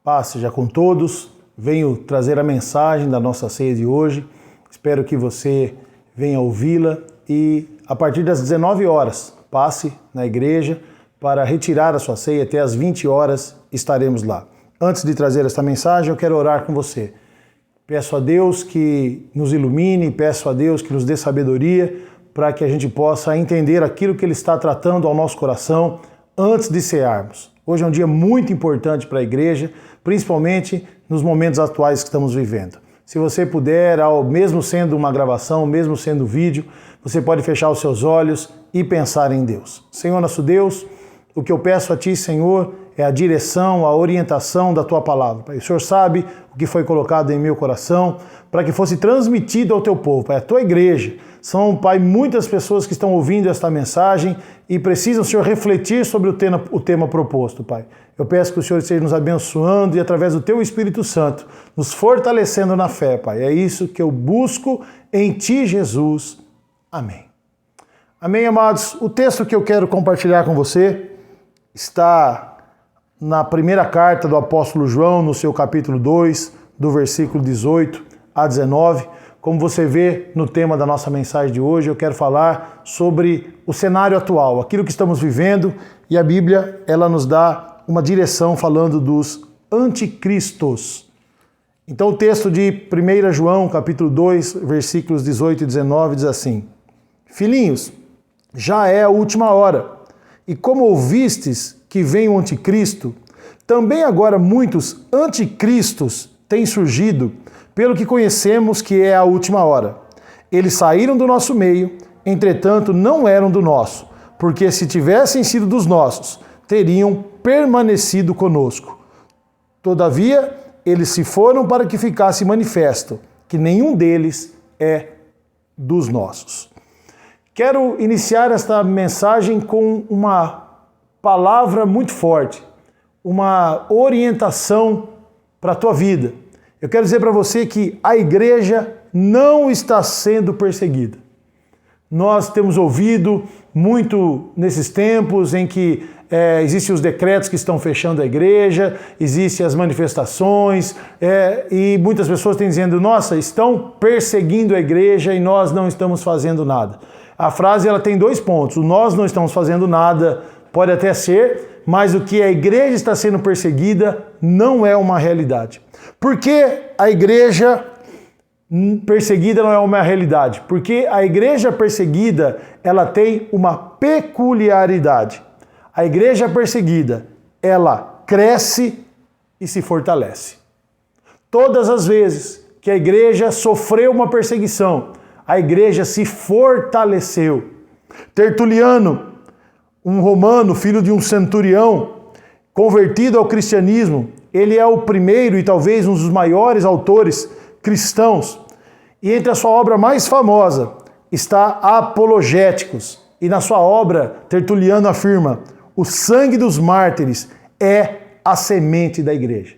Paz seja com todos. Venho trazer a mensagem da nossa ceia de hoje. Espero que você venha ouvi-la e a partir das 19 horas passe na igreja para retirar a sua ceia. Até às 20 horas estaremos lá. Antes de trazer esta mensagem, eu quero orar com você. Peço a Deus que nos ilumine, peço a Deus que nos dê sabedoria para que a gente possa entender aquilo que Ele está tratando ao nosso coração antes de cearmos. Hoje é um dia muito importante para a igreja, principalmente nos momentos atuais que estamos vivendo. Se você puder, mesmo sendo uma gravação, mesmo sendo vídeo, você pode fechar os seus olhos e pensar em Deus. Senhor nosso Deus, o que eu peço a Ti, Senhor, é a direção, a orientação da Tua palavra. Pai, o Senhor sabe o que foi colocado em meu coração para que fosse transmitido ao Teu povo, Pai, a Tua igreja. São, Pai, muitas pessoas que estão ouvindo esta mensagem e precisam, Senhor, refletir sobre o tema proposto, Pai. Eu peço que o Senhor esteja nos abençoando e, através do Teu Espírito Santo, nos fortalecendo na fé, Pai. É isso que eu busco em Ti, Jesus. Amém. Amém, amados? O texto que eu quero compartilhar com você está na primeira carta do apóstolo João, no seu capítulo 2, do versículo 18 a 19. Como você vê no tema da nossa mensagem de hoje, eu quero falar sobre o cenário atual, aquilo que estamos vivendo, e a Bíblia, ela nos dá uma direção falando dos anticristos. Então o texto de 1 João, capítulo 2, versículos 18 e 19 diz assim: Filhinhos, já é a última hora, e como ouvistes que vem o anticristo, também agora muitos anticristos têm surgido, pelo que conhecemos que é a última hora. Eles saíram do nosso meio, entretanto não eram do nosso, porque se tivessem sido dos nossos, teriam permanecido conosco. Todavia, eles se foram para que ficasse manifesto que nenhum deles é dos nossos. Quero iniciar esta mensagem com uma palavra muito forte, uma orientação para a tua vida. Eu quero dizer para você que a igreja não está sendo perseguida. Nós temos ouvido muito nesses tempos em que existem os decretos que estão fechando a igreja, existem as manifestações, e muitas pessoas têm dizendo, nossa, estão perseguindo a igreja e nós não estamos fazendo nada. A frase ela tem dois pontos. O nós não estamos fazendo nada pode até ser, mas o que a igreja está sendo perseguida não é uma realidade. Por que a igreja perseguida não é uma realidade? Porque a igreja perseguida, ela tem uma peculiaridade. A igreja perseguida, ela cresce e se fortalece. Todas as vezes que a igreja sofreu uma perseguição, a igreja se fortaleceu. Tertuliano, um romano, filho de um centurião, convertido ao cristianismo, ele é o primeiro e talvez um dos maiores autores cristãos. E entre a sua obra mais famosa está Apologéticos. E na sua obra, Tertuliano afirma, o sangue dos mártires é a semente da igreja.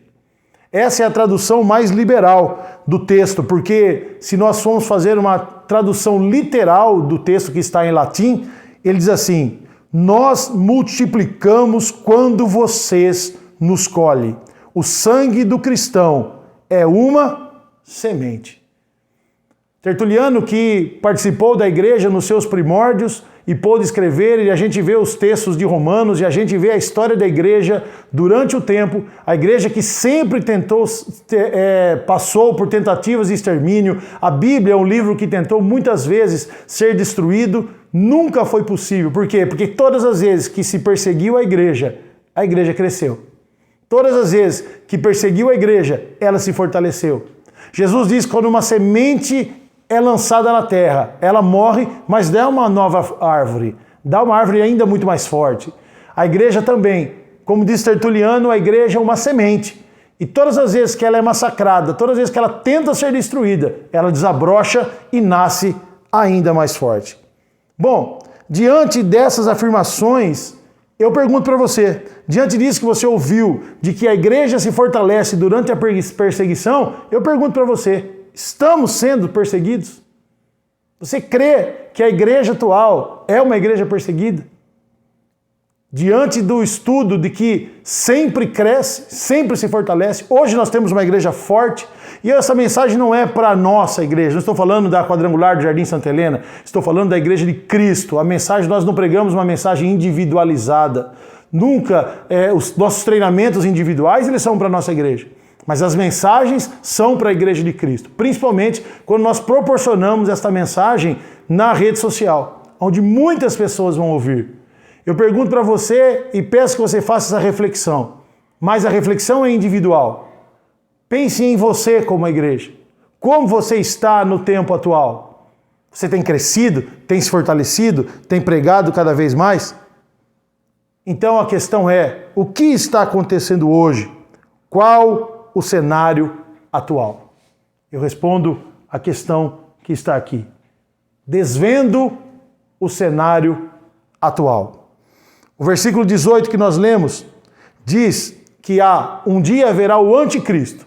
Essa é a tradução mais liberal do texto, porque se nós formos fazer uma tradução literal do texto que está em latim, ele diz assim, nós multiplicamos quando vocês nos colhem. O sangue do cristão é uma semente. Tertuliano, que participou da igreja nos seus primórdios e pôde escrever, e a gente vê os textos de Romanos, e a gente vê a história da igreja durante o tempo, a igreja que sempre passou por tentativas de extermínio. A Bíblia é um livro que tentou muitas vezes ser destruído, nunca foi possível. Por quê? Porque todas as vezes que se perseguiu a igreja cresceu. Todas as vezes que perseguiu a igreja, ela se fortaleceu. Jesus diz que quando uma semente é lançada na terra, ela morre, mas dá uma nova árvore, dá uma árvore ainda muito mais forte. A igreja também, como diz Tertuliano, a igreja é uma semente. E todas as vezes que ela é massacrada, todas as vezes que ela tenta ser destruída, ela desabrocha e nasce ainda mais forte. Bom, diante dessas afirmações, eu pergunto para você, diante disso que você ouviu, de que a igreja se fortalece durante a perseguição, eu pergunto para você, estamos sendo perseguidos? Você crê que a igreja atual é uma igreja perseguida? diante do estudo de que sempre cresce, sempre se fortalece. Hoje nós temos uma igreja forte e essa mensagem não é para a nossa igreja. Não estou falando da Quadrangular do Jardim Santa Helena, estou falando da igreja de Cristo. A mensagem, nós não pregamos uma mensagem individualizada. Nunca, os nossos treinamentos individuais, eles são para a nossa igreja. Mas as mensagens são para a igreja de Cristo. Principalmente quando nós proporcionamos esta mensagem na rede social, onde muitas pessoas vão ouvir. Eu pergunto para você e peço que você faça essa reflexão. Mas a reflexão é individual. Pense em você como a igreja. Como você está no tempo atual? Você tem crescido? Tem se fortalecido? Tem pregado cada vez mais? Então a questão é, o que está acontecendo hoje? Qual o cenário atual? Eu respondo a questão que está aqui. Desvendo o cenário atual. O versículo 18 que nós lemos diz que um dia haverá o anticristo,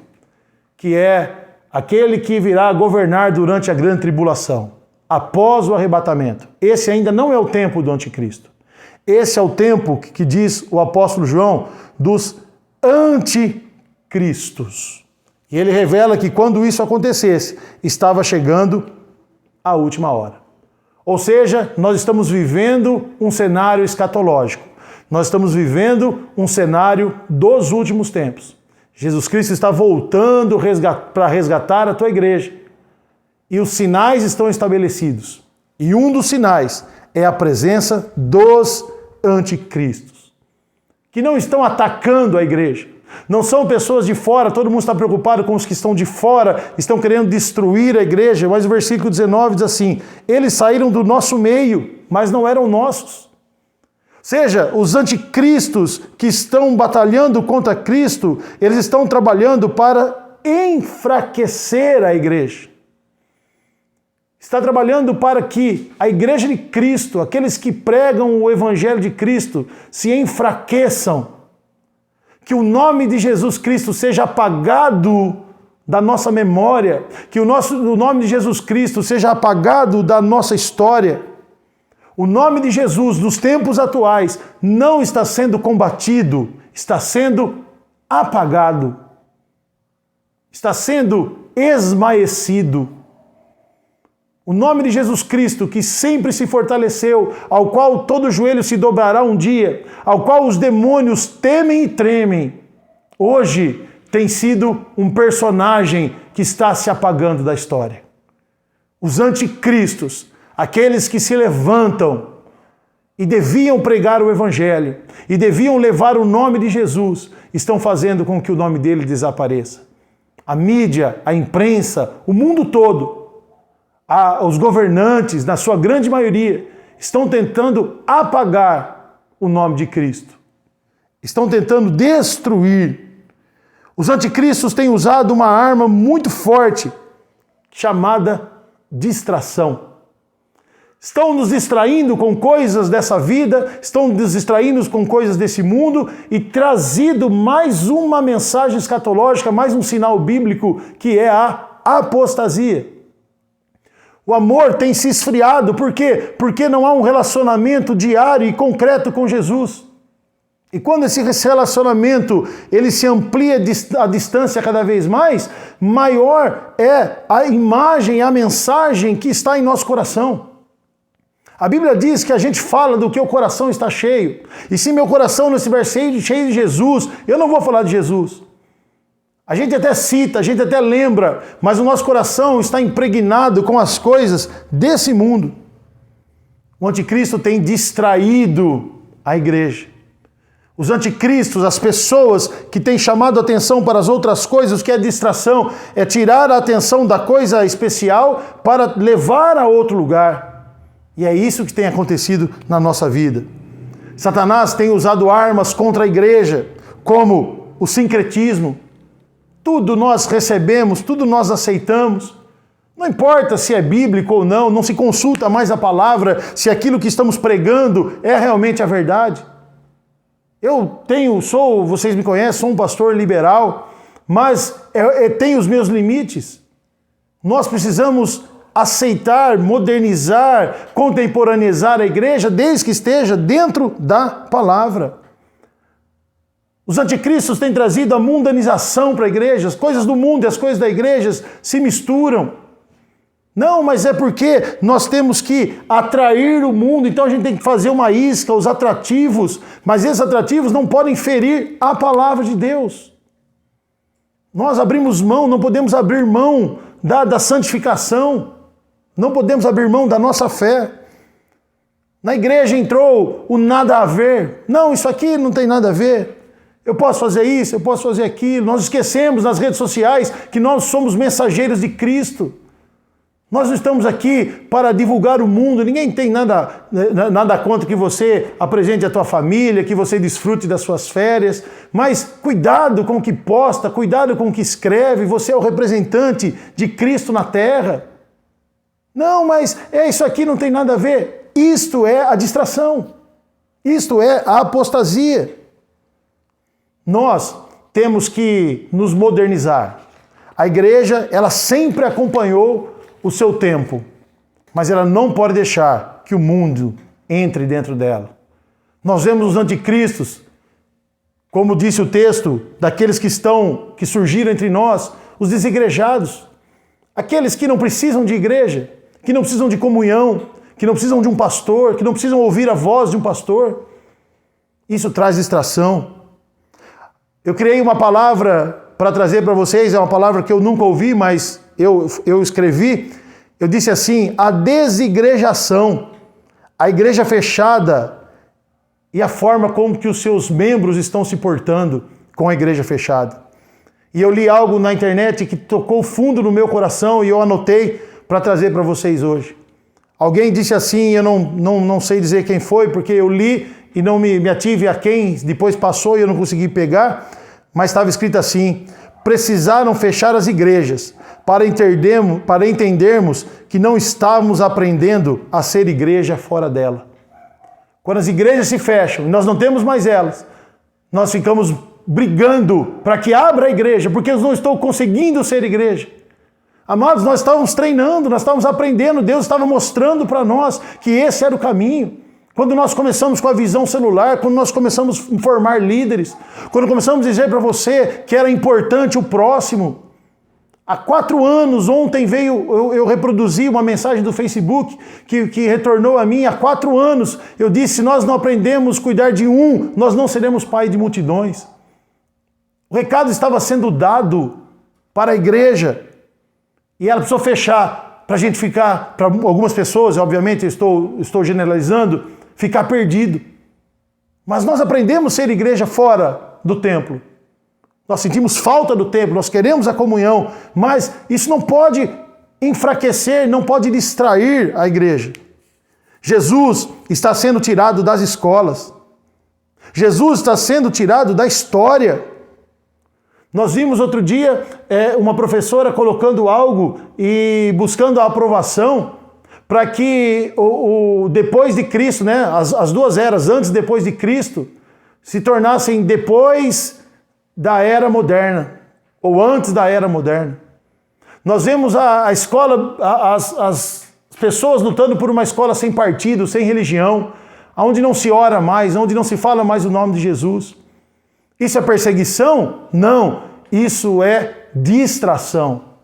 que é aquele que virá governar durante a grande tribulação, após o arrebatamento. Esse ainda não é o tempo do anticristo. Esse é o tempo que diz o apóstolo João dos anticristos. E ele revela que quando isso acontecesse, estava chegando a última hora. Ou seja, nós estamos vivendo um cenário escatológico. Nós estamos vivendo um cenário dos últimos tempos. Jesus Cristo está voltando para resgatar a tua igreja. E os sinais estão estabelecidos. E um dos sinais é a presença dos anticristos, que não estão atacando a igreja. Não são pessoas de fora, todo mundo está preocupado com os que estão de fora, estão querendo destruir a igreja, mas o versículo 19 diz assim, eles saíram do nosso meio, mas não eram nossos. Ou seja, os anticristos que estão batalhando contra Cristo, eles estão trabalhando para enfraquecer a igreja. Está trabalhando para que a igreja de Cristo, aqueles que pregam o evangelho de Cristo, se enfraqueçam. Que o nome de Jesus Cristo seja apagado da nossa memória, que o nome de Jesus Cristo seja apagado da nossa história. O nome de Jesus, nos tempos atuais, não está sendo combatido, está sendo apagado, está sendo esmaecido. O nome de Jesus Cristo, que sempre se fortaleceu, ao qual todo joelho se dobrará um dia, ao qual os demônios temem e tremem, hoje tem sido um personagem que está se apagando da história. Os anticristos, aqueles que se levantam e deviam pregar o evangelho, e deviam levar o nome de Jesus, estão fazendo com que o nome dele desapareça. A mídia, a imprensa, o mundo todo, os governantes, na sua grande maioria, estão tentando apagar o nome de Cristo. Estão tentando destruir. Os anticristos têm usado uma arma muito forte, chamada distração. Estão nos distraindo com coisas dessa vida, estão nos distraindo com coisas desse mundo e trazido mais uma mensagem escatológica, mais um sinal bíblico, que é a apostasia. O amor tem se esfriado. Por quê? Porque não há um relacionamento diário e concreto com Jesus. E quando esse relacionamento ele se amplia a distância cada vez mais, maior é a imagem, a mensagem que está em nosso coração. A Bíblia diz que a gente fala do que o coração está cheio. E se meu coração não estiver cheio de Jesus, eu não vou falar de Jesus. A gente até cita, a gente até lembra, mas o nosso coração está impregnado com as coisas desse mundo. O anticristo tem distraído a igreja. Os anticristos, as pessoas que têm chamado a atenção para as outras coisas, que é distração, é tirar a atenção da coisa especial para levar a outro lugar. E é isso que tem acontecido na nossa vida. Satanás tem usado armas contra a igreja, como o sincretismo. Tudo nós recebemos, tudo nós aceitamos. Não importa se é bíblico ou não, não se consulta mais a palavra, se aquilo que estamos pregando é realmente a verdade. Vocês me conhecem, sou um pastor liberal, mas tenho os meus limites. Nós precisamos aceitar, modernizar, contemporaneizar a igreja, desde que esteja dentro da palavra. Os anticristos têm trazido a mundanização para a igreja, as coisas do mundo e as coisas da igreja se misturam. Não, mas é porque nós temos que atrair o mundo, então a gente tem que fazer uma isca, os atrativos, mas esses atrativos não podem ferir a palavra de Deus. Nós abrimos mão, não podemos abrir mão da santificação, não podemos abrir mão da nossa fé. Na igreja entrou o nada a ver. Não, isso aqui não tem nada a ver. Eu posso fazer isso, eu posso fazer aquilo. Nós esquecemos nas redes sociais que nós somos mensageiros de Cristo. Nós não estamos aqui para divulgar o mundo. Ninguém tem nada contra que você apresente a tua família, que você desfrute das suas férias. Mas cuidado com o que posta, cuidado com o que escreve. Você é o representante de Cristo na terra. Não, mas isso aqui não tem nada a ver. Isto é a distração. Isto é a apostasia. Nós temos que nos modernizar. A igreja, ela sempre acompanhou o seu tempo, mas ela não pode deixar que o mundo entre dentro dela. Nós vemos os anticristos, como disse o texto, daqueles que surgiram entre nós, os desigrejados, aqueles que não precisam de igreja, que não precisam de comunhão, que não precisam de um pastor, que não precisam ouvir a voz de um pastor. Isso traz distração. Eu criei uma palavra para trazer para vocês, é uma palavra que eu nunca ouvi, mas eu escrevi. Eu disse assim: a desigrejação, a igreja fechada e a forma como que os seus membros estão se portando com a igreja fechada. E eu li algo na internet que tocou fundo no meu coração e eu anotei para trazer para vocês hoje. Alguém disse assim, eu não sei dizer quem foi, porque eu li e não me ative a quem depois passou e eu não consegui pegar, mas estava escrito assim: precisaram fechar as igrejas para entendermos que não estávamos aprendendo a ser igreja fora dela. Quando as igrejas se fecham e nós não temos mais elas, nós ficamos brigando para que abra a igreja, porque eu não estou conseguindo ser igreja. Amados, nós estávamos treinando, nós estávamos aprendendo, Deus estava mostrando para nós que esse era o caminho. Quando nós começamos com a visão celular, quando nós começamos a formar líderes, quando começamos a dizer para você que era importante o próximo. Há 4 anos, ontem eu reproduzi uma mensagem do Facebook que retornou a mim. Há 4 anos eu disse: se nós não aprendemos a cuidar de um, nós não seremos pai de multidões. O recado estava sendo dado para a igreja e ela precisou fechar para a gente ficar, para algumas pessoas, obviamente estou generalizando, ficar perdido. Mas nós aprendemos a ser igreja fora do templo. Nós sentimos falta do templo, nós queremos a comunhão, mas isso não pode enfraquecer, não pode distrair a igreja. Jesus está sendo tirado das escolas. Jesus está sendo tirado da história. Nós vimos outro dia uma professora colocando algo e buscando a aprovação para que o depois de Cristo, né, as 2 eras, antes e depois de Cristo, se tornassem depois da era moderna, ou antes da era moderna. Nós vemos a escola, as pessoas lutando por uma escola sem partido, sem religião, onde não se ora mais, onde não se fala mais o nome de Jesus. Isso é perseguição? Não, isso é distração.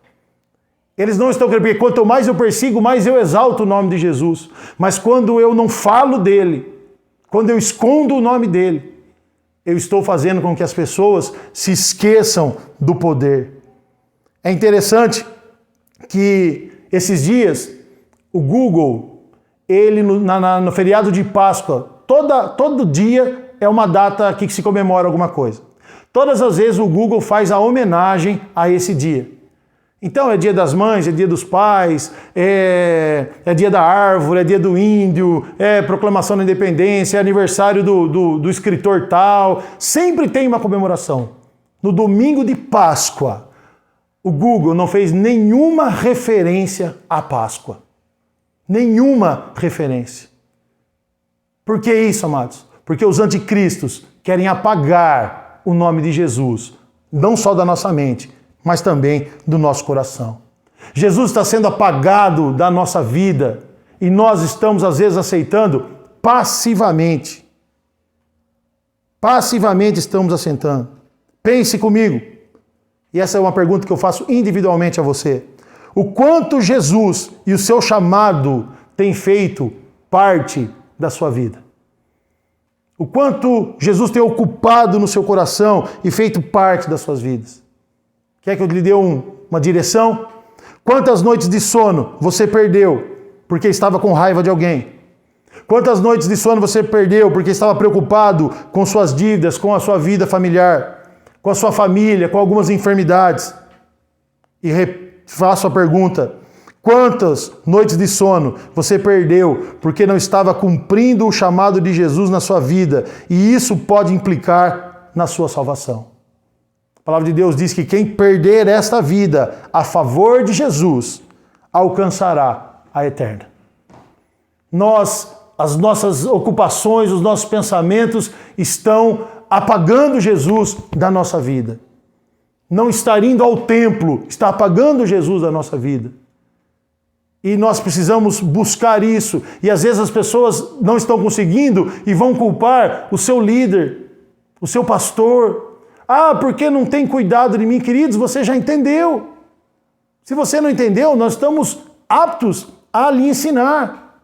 Eles não estão querendo, porque quanto mais eu persigo, mais eu exalto o nome de Jesus. Mas quando eu não falo dele, quando eu escondo o nome dele, eu estou fazendo com que as pessoas se esqueçam do poder. É interessante que esses dias o Google, ele no feriado de Páscoa, todo dia é uma data que se comemora alguma coisa. Todas as vezes o Google faz a homenagem a esse dia. Então é dia das mães, é dia dos pais, é dia da árvore, é dia do índio, é proclamação da independência, é aniversário do escritor tal. Sempre tem uma comemoração. No domingo de Páscoa, o Google não fez nenhuma referência à Páscoa. Nenhuma referência. Por que isso, amados? Porque os anticristos querem apagar o nome de Jesus, não só da nossa mente, mas também do nosso coração. Jesus está sendo apagado da nossa vida e nós estamos, às vezes, aceitando passivamente. Passivamente estamos aceitando. Pense comigo. E essa é uma pergunta que eu faço individualmente a você. O quanto Jesus e o seu chamado têm feito parte da sua vida? O quanto Jesus tem ocupado no seu coração e feito parte das suas vidas? Quer que eu lhe dê uma direção? Quantas noites de sono você perdeu porque estava com raiva de alguém? Quantas noites de sono você perdeu porque estava preocupado com suas dívidas, com a sua vida familiar, com a sua família, com algumas enfermidades? E faço a pergunta: quantas noites de sono você perdeu porque não estava cumprindo o chamado de Jesus na sua vida? E isso pode implicar na sua salvação. A palavra de Deus diz que quem perder esta vida a favor de Jesus alcançará a eterna. As nossas ocupações, os nossos pensamentos estão apagando Jesus da nossa vida. Não estar indo ao templo está apagando Jesus da nossa vida. E nós precisamos buscar isso. E às vezes as pessoas não estão conseguindo e vão culpar o seu líder, o seu pastor. Ah, porque não tem cuidado de mim? Queridos, você já entendeu. Se você não entendeu, nós estamos aptos a lhe ensinar,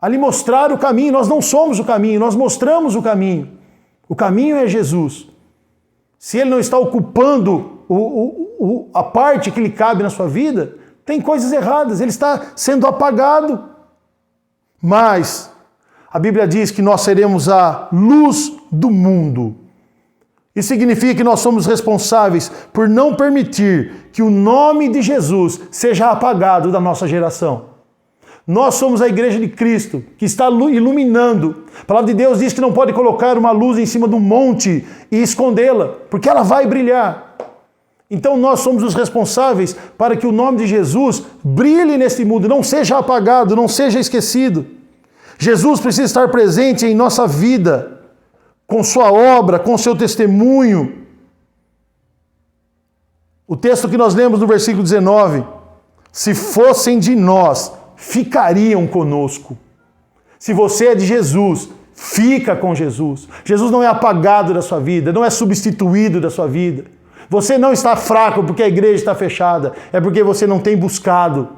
a lhe mostrar o caminho. Nós não somos o caminho, nós mostramos o caminho. O caminho é Jesus. Se ele não está ocupando a parte que lhe cabe na sua vida, tem coisas erradas, ele está sendo apagado. Mas a Bíblia diz que nós seremos a luz do mundo. Isso significa que nós somos responsáveis por não permitir que o nome de Jesus seja apagado da nossa geração. Nós somos a igreja de Cristo, que está iluminando. A palavra de Deus diz que não pode colocar uma luz em cima de um monte e escondê-la, porque ela vai brilhar. Então nós somos os responsáveis para que o nome de Jesus brilhe neste mundo, não seja apagado, não seja esquecido. Jesus precisa estar presente em nossa vida, com sua obra, com seu testemunho. O texto que nós lemos no versículo 19: se fossem de nós, ficariam conosco. Se você é de Jesus, fica com Jesus. Jesus não é apagado da sua vida, não é substituído da sua vida. Você não está fraco porque a igreja está fechada, é porque você não tem buscado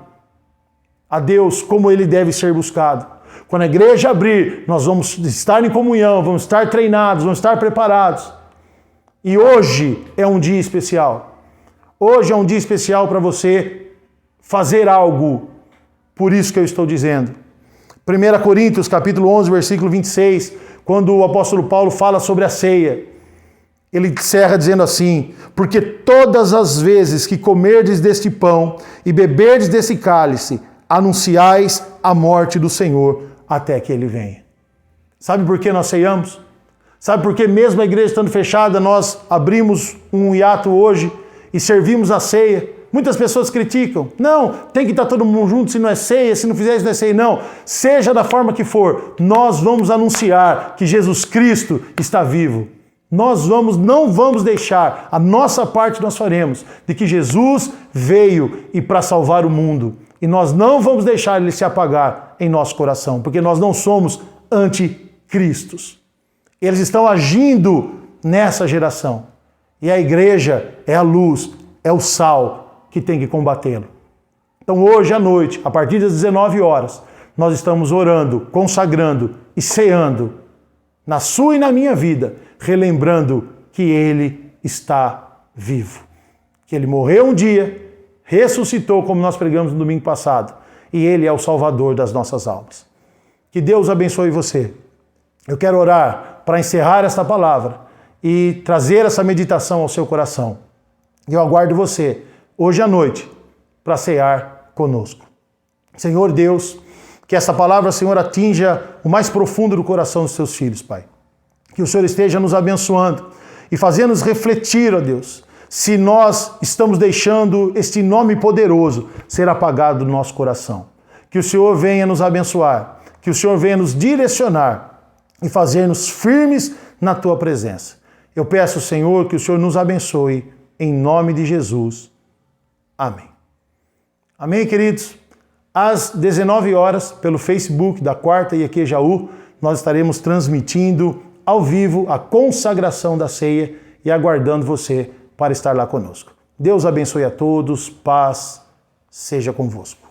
a Deus como ele deve ser buscado. Quando a igreja abrir, nós vamos estar em comunhão, vamos estar treinados, vamos estar preparados. E hoje é um dia especial. Hoje é um dia especial para você fazer algo. Por isso que eu estou dizendo. 1 Coríntios, capítulo 11, versículo 26, quando o apóstolo Paulo fala sobre a ceia, ele encerra dizendo assim: porque todas as vezes que comerdes deste pão e beberdes desse cálice, anunciais a morte do Senhor até que ele venha. Sabe por que nós ceiamos? Sabe por que mesmo a igreja estando fechada, nós abrimos um hiato hoje e servimos a ceia? Muitas pessoas criticam. Não, tem que estar todo mundo junto se não é ceia, se não fizer isso não é ceia. Não, seja da forma que for, nós vamos anunciar que Jesus Cristo está vivo. Nós não vamos deixar, a nossa parte nós faremos, de que Jesus veio e para salvar o mundo. E nós não vamos deixar ele se apagar em nosso coração, porque nós não somos anticristos. Eles estão agindo nessa geração. E a igreja é a luz, é o sal que tem que combatê-lo. Então hoje à noite, a partir das 19 horas, nós estamos orando, consagrando e ceando na sua e na minha vida, relembrando que ele está vivo. Que ele morreu um dia, ressuscitou, como nós pregamos no domingo passado, e ele é o Salvador das nossas almas. Que Deus abençoe você. Eu quero orar para encerrar esta palavra e trazer essa meditação ao seu coração. Eu aguardo você hoje à noite para cear conosco. Senhor Deus, que essa palavra, Senhor, atinja o mais profundo do coração dos seus filhos, Pai. Que o Senhor esteja nos abençoando e fazendo-nos refletir, ó Deus, se nós estamos deixando este nome poderoso ser apagado do nosso coração. Que o Senhor venha nos abençoar, que o Senhor venha nos direcionar e fazer-nos firmes na Tua presença. Eu peço, Senhor, que o Senhor nos abençoe, em nome de Jesus. Amém. Amém, queridos? Às 19 horas, pelo Facebook da Quarta IEQ-Jaú, nós estaremos transmitindo ao vivo a consagração da ceia e aguardando você para estar lá conosco. Deus abençoe a todos, paz seja convosco.